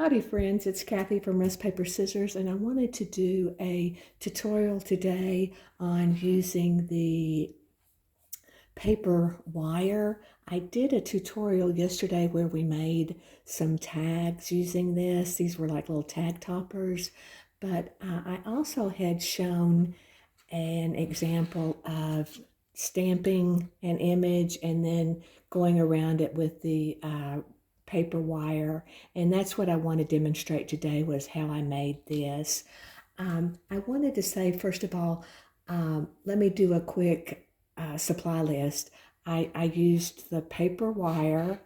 Howdy friends, it's Kathy from RustPaperScissors, and I wanted to do a tutorial today on using the paper wire. I did a tutorial yesterday where we made some tags using this. These were like little tag toppers, but I also had shown an example of stamping an image and then going around it with the paper wire, and that's what I want to demonstrate today was how I made this. I wanted to say first of all, let me do a quick supply list. I used the paper wire.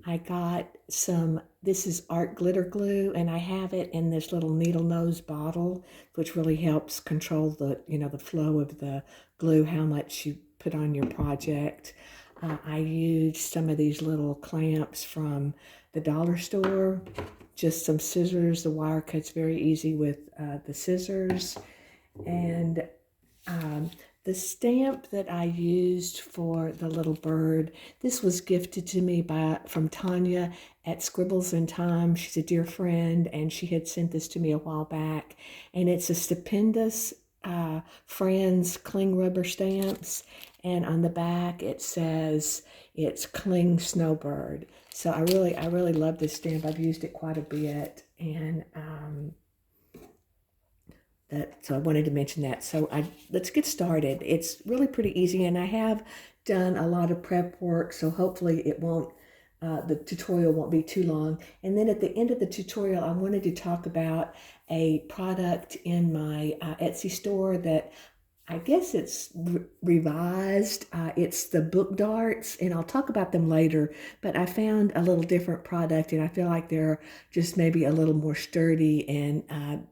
I got some, this is art glitter glue, and I have it in this little needle nose bottle, which really helps control the, the flow of the glue, how much you put on your project. I used some of these little clamps from the dollar store, just some scissors. The wire cuts very easy with the scissors. And the stamp that I used for the little bird, this was gifted to me from Tanya at Scribbles in Time. She's a dear friend, and she had sent this to me a while back. And it's a stupendous Friends cling rubber stamps, and on the back it says it's Cling Snowbird. So I really love this stamp. I've used it quite a bit, and so I wanted to mention that. So let's get started. It's really pretty easy, and I have done a lot of prep work, so hopefully it won't the tutorial won't be too long. And then at the end of the tutorial, I wanted to talk about a product in my Etsy store that I guess it's revised. It's the book darts, and I'll talk about them later, but I found a little different product, and I feel like they're just maybe a little more sturdy and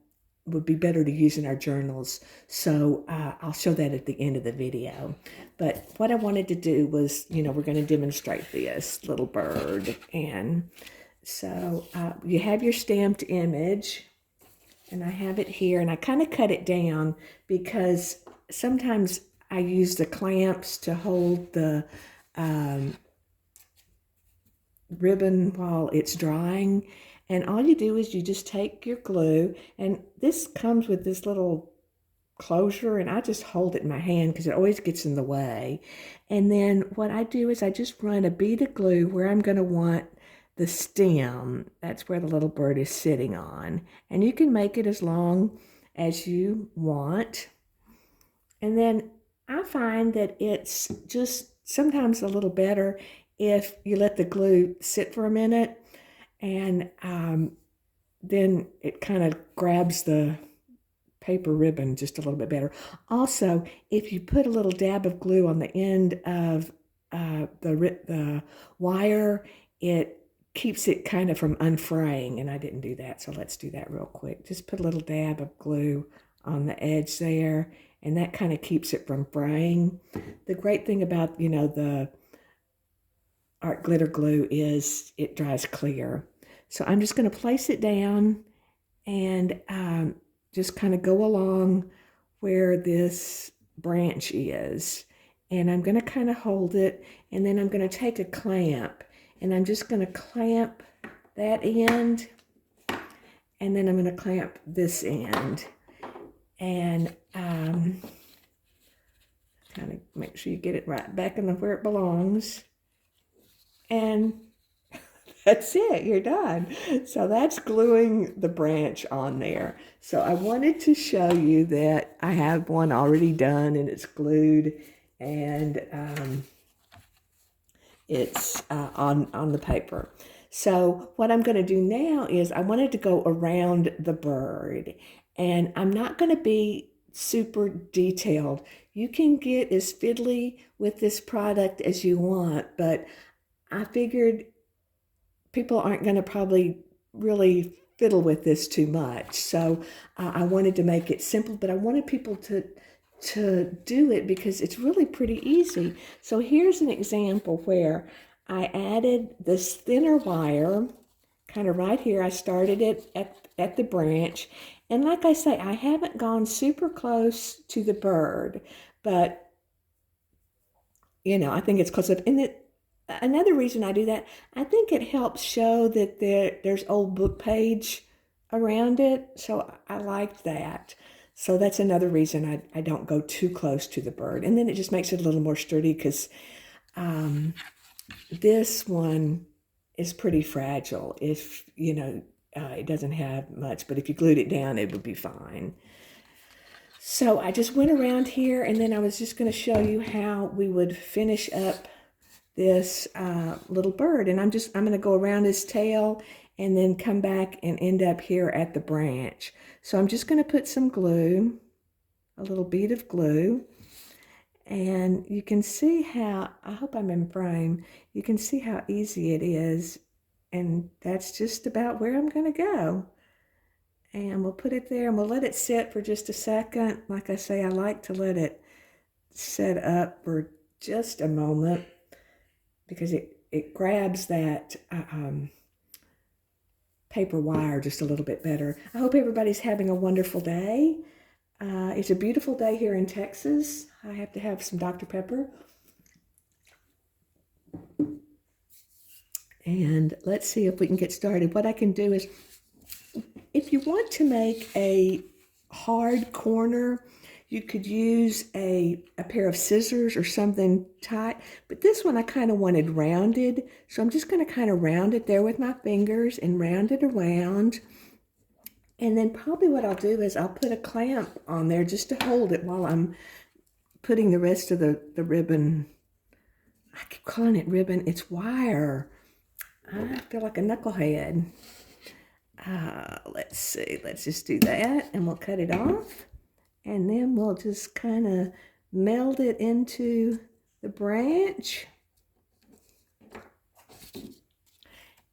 would be better to use in our journals. So I'll show that at the end of the video. But what I wanted to do was, we're going to demonstrate this little bird. And so you have your stamped image, and I have it here, and I kind of cut it down because sometimes I use the clamps to hold the ribbon while it's drying. And all you do is you just take your glue, and this comes with this little closure, and I just hold it in my hand because it always gets in the way. And then what I do is I just run a bead of glue where I'm going to want the stem. That's where the little bird is sitting on. And you can make it as long as you want. And then I find that it's just sometimes a little better if you let the glue sit for a minute, and then it kind of grabs the paper ribbon just a little bit better. Also, if you put a little dab of glue on the end of the wire, it keeps it kind of from unfraying, and I didn't do that, so let's do that real quick. Just put a little dab of glue on the edge there, and that kind of keeps it from fraying. The great thing about, the art glitter glue is it dries clear. So I'm just going to place it down and just kind of go along where this branch is. And I'm going to kind of hold it, and then I'm going to take a clamp, and I'm just going to clamp that end, and then I'm going to clamp this end. And kind of make sure you get it right back in where it belongs. And that's it, you're done. So that's gluing the branch on there. So I wanted to show you that I have one already done, and it's glued, and it's on the paper. So what I'm going to do now is I wanted to go around the bird, and I'm not going to be super detailed. You can get as fiddly with this product as you want, but I figured people aren't going to probably really fiddle with this too much. So I wanted to make it simple, but I wanted people to do it because it's really pretty easy. So here's an example where I added this thinner wire, kind of right here. I started it at the branch. And like I say, I haven't gone super close to the bird, but, I think it's close enough. And another reason I do that, I think it helps show that there's old book page around it. So I like that. So that's another reason I don't go too close to the bird. And then it just makes it a little more sturdy because this one is pretty fragile if, it doesn't have much, but if you glued it down, it would be fine. So I just went around here, and then I was just going to show you how we would finish up this little bird. And I'm going to go around his tail and then come back and end up here at the branch. So I'm just going to put some glue, a little bead of glue. And you can see how, I hope I'm in frame, you can see how easy it is. And that's just about where I'm going to go. And we'll put it there and we'll let it sit for just a second. Like I say, I like to let it set up for just a moment because it grabs that paper wire just a little bit better. I hope everybody's having a wonderful day. It's a beautiful day here in Texas. I have to have some Dr. Pepper. And let's see if we can get started. What I can do is, if you want to make a hard corner, you could use a pair of scissors or something tight. But this one I kind of wanted rounded. So I'm just going to kind of round it there with my fingers and round it around. And then probably what I'll do is I'll put a clamp on there just to hold it while I'm putting the rest of the ribbon. I keep calling it ribbon. It's wire. I feel like a knucklehead. Let's see. Let's just do that, and we'll cut it off. And then we'll just kind of meld it into the branch.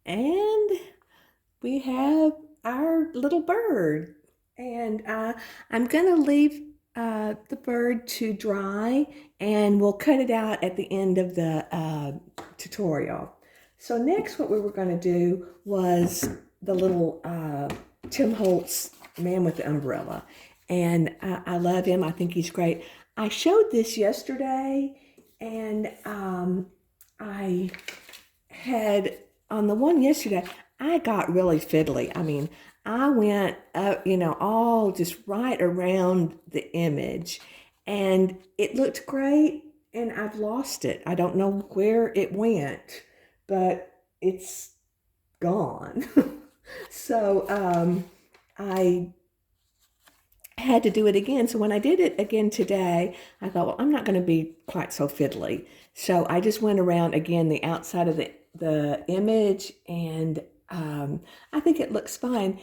And we have our little bird. And I'm going to leave the bird to dry, and we'll cut it out at the end of the tutorial. So next what we were going to do was the little Tim Holtz Man with the Umbrella. And I love him. I think he's great. I showed this yesterday, and I had, on the one yesterday, I got really fiddly. I mean, I went up, all just right around the image, and it looked great, and I've lost it. I don't know where it went, but it's gone. So I had to do it again. So when I did it again today, I thought, well, I'm not going to be quite so fiddly. So I just went around again the outside of the image, and I think it looks fine.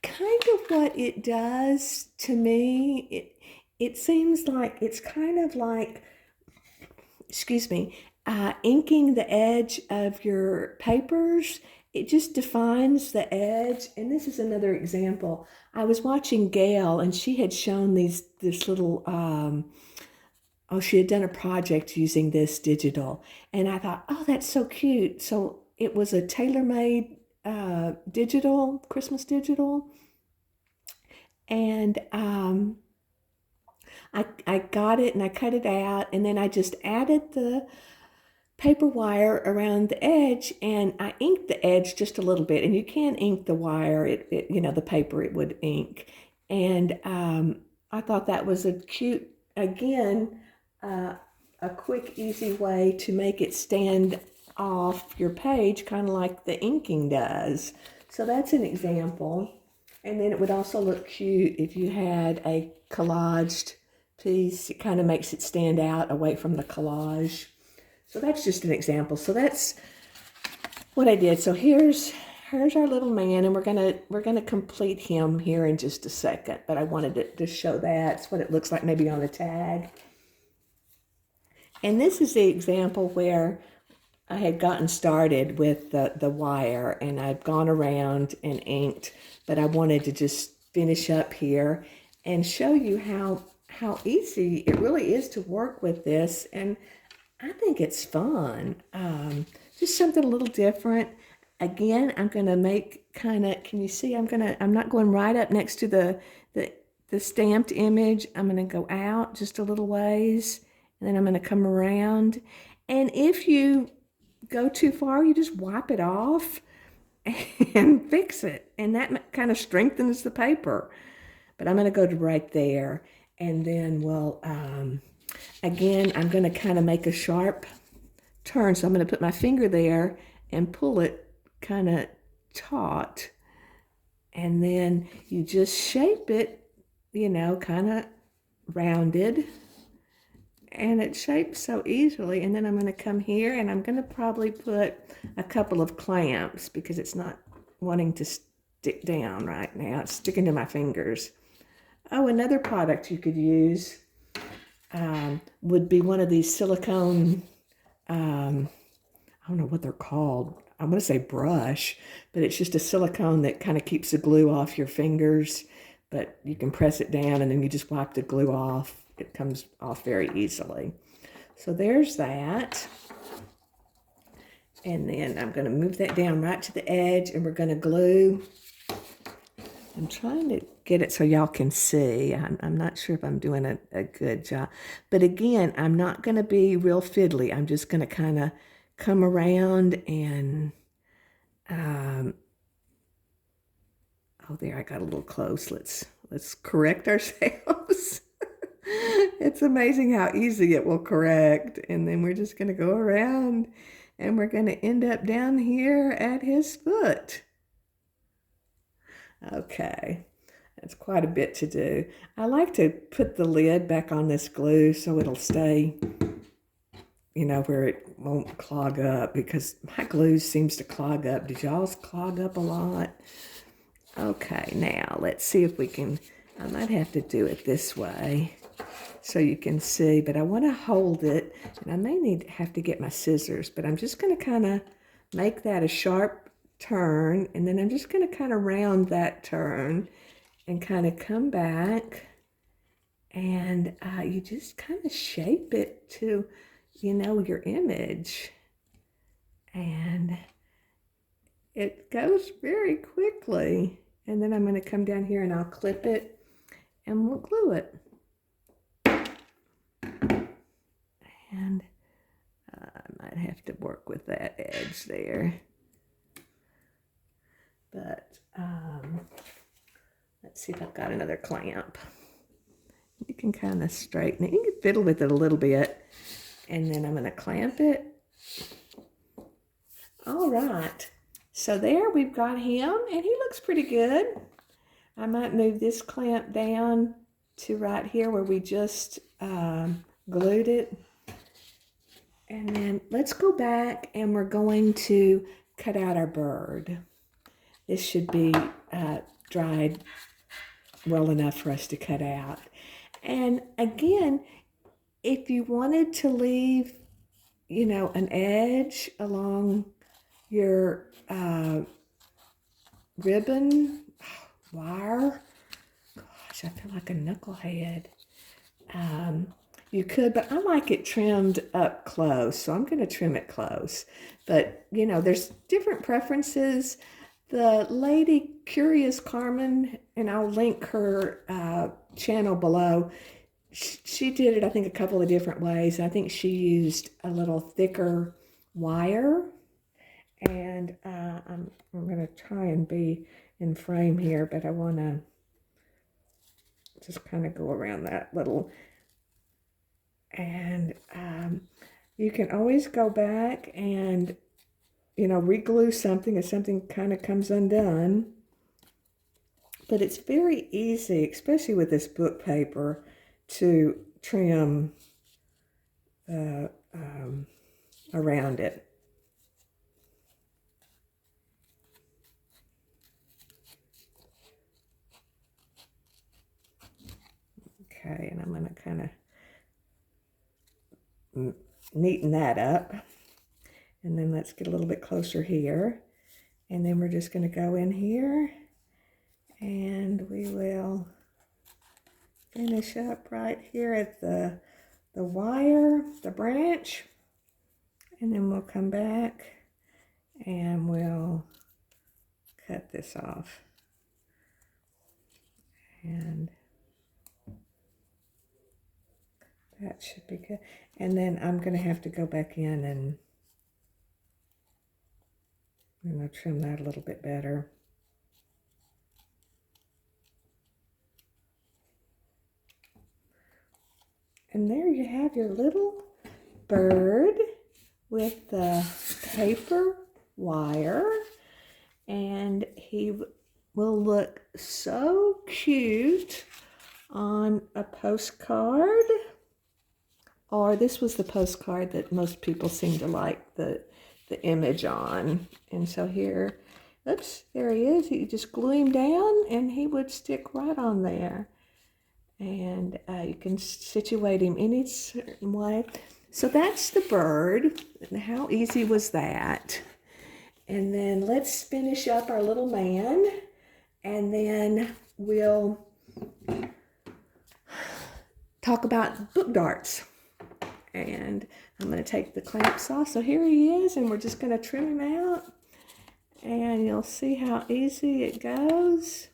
Kind of what it does to me, it seems like it's kind of like, excuse me, inking the edge of your papers. It just defines the edge. And this is another example. I was watching Gail, and she had shown this little, she had done a project using this digital. And I thought, oh, that's so cute. So it was a tailor-made digital, Christmas digital. And I got it and I cut it out, and then I just added the paper wire around the edge, and I inked the edge just a little bit. And you can ink the wire, the paper it would ink. And I thought that was a cute, again, a quick, easy way to make it stand off your page, kind of like the inking does. So that's an example. And then it would also look cute if you had a collaged piece. It kind of makes it stand out away from the collage. So that's just an example. So that's what I did. So here's our little man, and we're gonna complete him here in just a second. But I wanted to show that's what it looks like maybe on a tag. And this is the example where I had gotten started with the wire, and I've gone around and inked, but I wanted to just finish up here and show you how easy it really is to work with this. And I think it's fun. Just something a little different. Again, I'm going to make kind of, can you see, I'm not going right up next to the stamped image. I'm going to go out just a little ways, and then I'm going to come around. And if you go too far, you just wipe it off and fix it. And that kind of strengthens the paper. But I'm going to go to right there. And then we'll, again, I'm going to kind of make a sharp turn. So I'm going to put my finger there and pull it kind of taut. And then you just shape it, you know, kind of rounded. And it shapes so easily. And then I'm going to come here and I'm going to probably put a couple of clamps because it's not wanting to stick down right now. It's sticking to my fingers. Oh, another product you could use would be one of these silicone, I don't know what they're called. I'm going to say brush, but it's just a silicone that kind of keeps the glue off your fingers. But you can press it down and then you just wipe the glue off. It comes off very easily. So there's that. And then I'm going to move that down right to the edge and we're going to glue. I'm trying to get it so y'all can see. I'm not sure if I'm doing a good job. But again, I'm not going to be real fiddly. I'm just going to kind of come around and, oh, there, I got a little close. Let's correct ourselves. It's amazing how easy it will correct. And then we're just going to go around and we're going to end up down here at his foot. Okay, that's quite a bit to do. I like to put the lid back on this glue so it'll stay, you know, where it won't clog up because my glue seems to clog up. Did y'all's clog up a lot? Okay, now let's see if we can, I might have to do it this way so you can see, but I want to hold it, and I may have to get my scissors, but I'm just going to kind of make that a sharp turn, and then I'm just going to kind of round that turn and kind of come back, and you just kind of shape it to, you know, your image, and it goes very quickly. And then I'm going to come down here and I'll clip it and we'll glue it. And I might have to work with that edge there. But let's see if I've got another clamp. You can kind of straighten it. You can fiddle with it a little bit. And then I'm going to clamp it. All right. So there we've got him, and he looks pretty good. I might move this clamp down to right here where we just glued it. And then let's go back and we're going to cut out our bird. This should be dried well enough for us to cut out. And again, if you wanted to leave, you know, an edge along your ribbon, wire, gosh, I feel like a knucklehead. You could, but I like it trimmed up close, so I'm going to trim it close. But, you know, there's different preferences. The lady, Curious Carmen, and I'll link her channel below, she did it, I think, a couple of different ways. I think she used a little thicker wire. And I'm going to try and be in frame here, but I want to just kind of go around that little. And you can always go back and, you know, re-glue something if something kind of comes undone. But it's very easy, especially with this book paper, to trim around it. Okay, and I'm going to kind of neaten that up. And then let's get a little bit closer here. And then we're just going to go in here and we will finish up right here at the wire, the branch. And then we'll come back and we'll cut this off. And that should be good. And then I'm going to have to go back in And I'll trim that a little bit better. And there you have your little bird with the paper wire. And he will look so cute on a postcard. Or this was the postcard that most people seem to like the image on. And so here, oops, there he is. You just glue him down and he would stick right on there. And you can situate him any certain way. So that's the bird. And how easy was that? And then let's finish up our little man. And then we'll talk about book darts. And I'm going to take the clamp saw. So here he is, and we're just going to trim him out. And you'll see how easy it goes.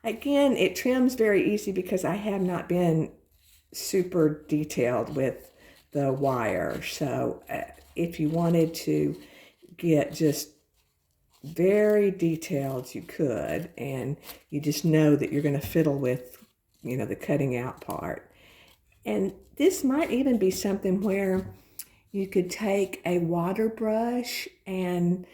Again, it trims very easy because I have not been super detailed with the wire. So if you wanted to get just very detailed, you could. And you just know that you're going to fiddle with, you know, the cutting out part. And this might even be something where you could take a water brush and,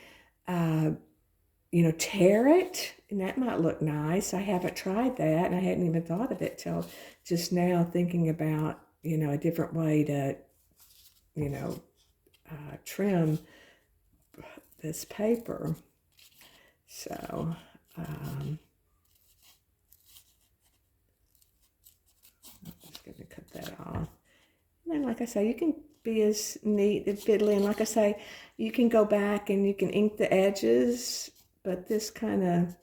you know, tear it, and that might look nice. I haven't tried that, and I hadn't even thought of it till just now, thinking about, you know, a different way to, you know, trim this paper. So, I'm just going to cut that off. And then, like I say, you can be as neat and fiddly. And like I say, you can go back and you can ink the edges, but this kind of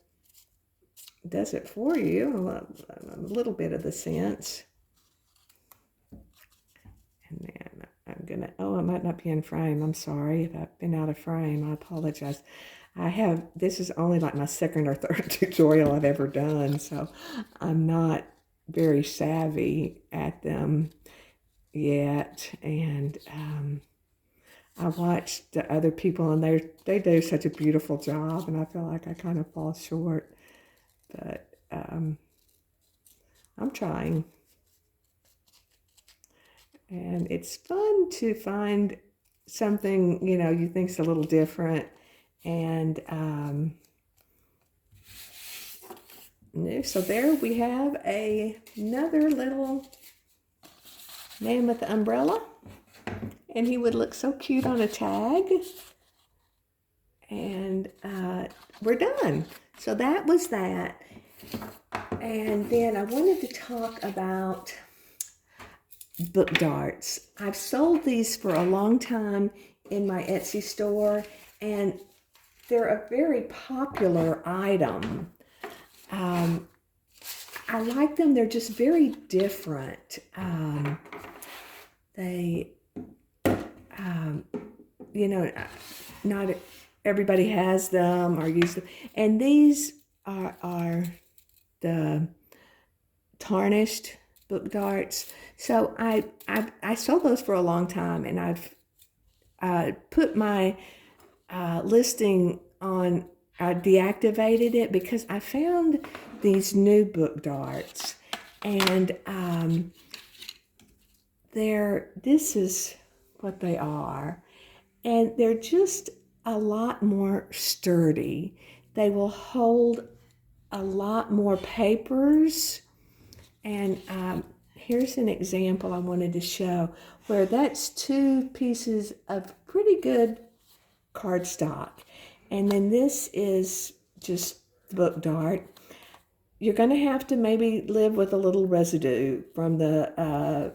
does it for you, a little bit of the sense. And then I'm going to, oh, I might not be in frame. I'm sorry if I've been out of frame. I apologize. This is only like my second or third tutorial I've ever done, so I'm not very savvy at them yet. And I watched the other people, and they do such a beautiful job, and I feel like I kind of fall short. But I'm trying. And it's fun to find something, you know, you think's a little different. And so there we have another little man with the umbrella. And he would look so cute on a tag. And we're done. So that was that. And then I wanted to talk about book darts. I've sold these for a long time in my Etsy store, and they're a very popular item. I like them. They're just very different. You know, not everybody has them or use them. And these are the tarnished book darts. So I sold those for a long time, and I've put my listing on, I deactivated it because I found these new book darts, and this is what they are, and they're just a lot more sturdy. They will hold a lot more papers. And here's an example I wanted to show where that's 2 pieces of pretty good cardstock. And then this is just book dart. You're going to have to maybe live with a little residue from the,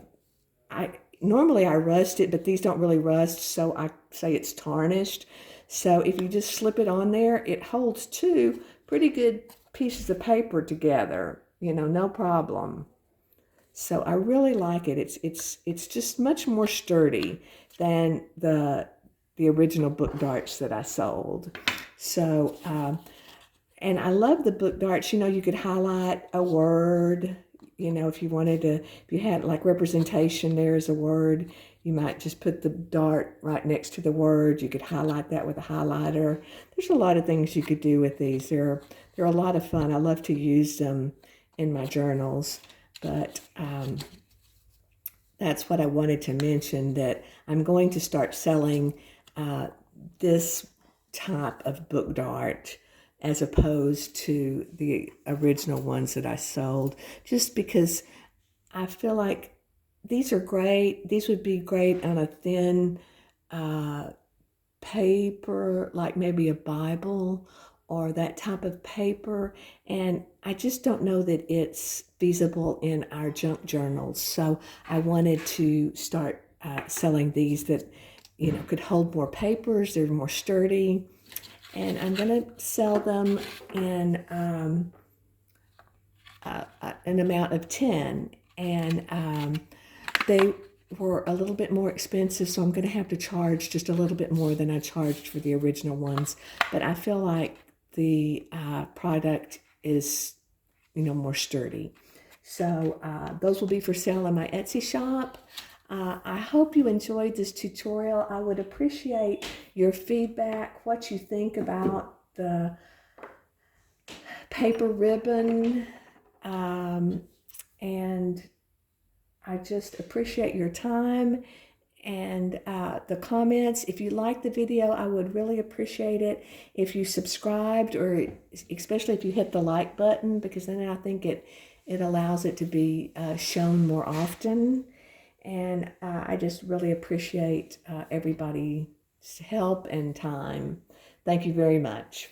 normally I rust it, but these don't really rust, so I say it's tarnished. So if you just slip it on there, it holds 2 pretty good pieces of paper together, you know, no problem. So I really like it. It's just much more sturdy than the original book darts that I sold. So, and I love the book darts. You know, you could highlight a word, You know, if you wanted to, if you had like representation there as a word, you might just put the dart right next to the word. You could highlight that with a highlighter. There's a lot of things you could do with these. They're a lot of fun. I love to use them in my journals, but that's what I wanted to mention, that I'm going to start selling this type of book dart as opposed to the original ones that I sold, just because I feel like these are great. These would be great on a thin paper, like maybe a Bible or that type of paper. And I just don't know that it's feasible in our junk journals. So I wanted to start selling these that, you know, could hold more papers. They're more sturdy. And I'm going to sell them in an amount of 10. And they were a little bit more expensive, so I'm going to have to charge just a little bit more than I charged for the original ones. But I feel like the product is, you know, more sturdy. So those will be for sale on my Etsy shop. I hope you enjoyed this tutorial. I would appreciate your feedback, what you think about the paper ribbon, and I just appreciate your time and the comments. If you liked the video, I would really appreciate it if you subscribed, or especially if you hit the like button, because then I think it allows it to be shown more often. And I just really appreciate everybody's help and time. Thank you very much.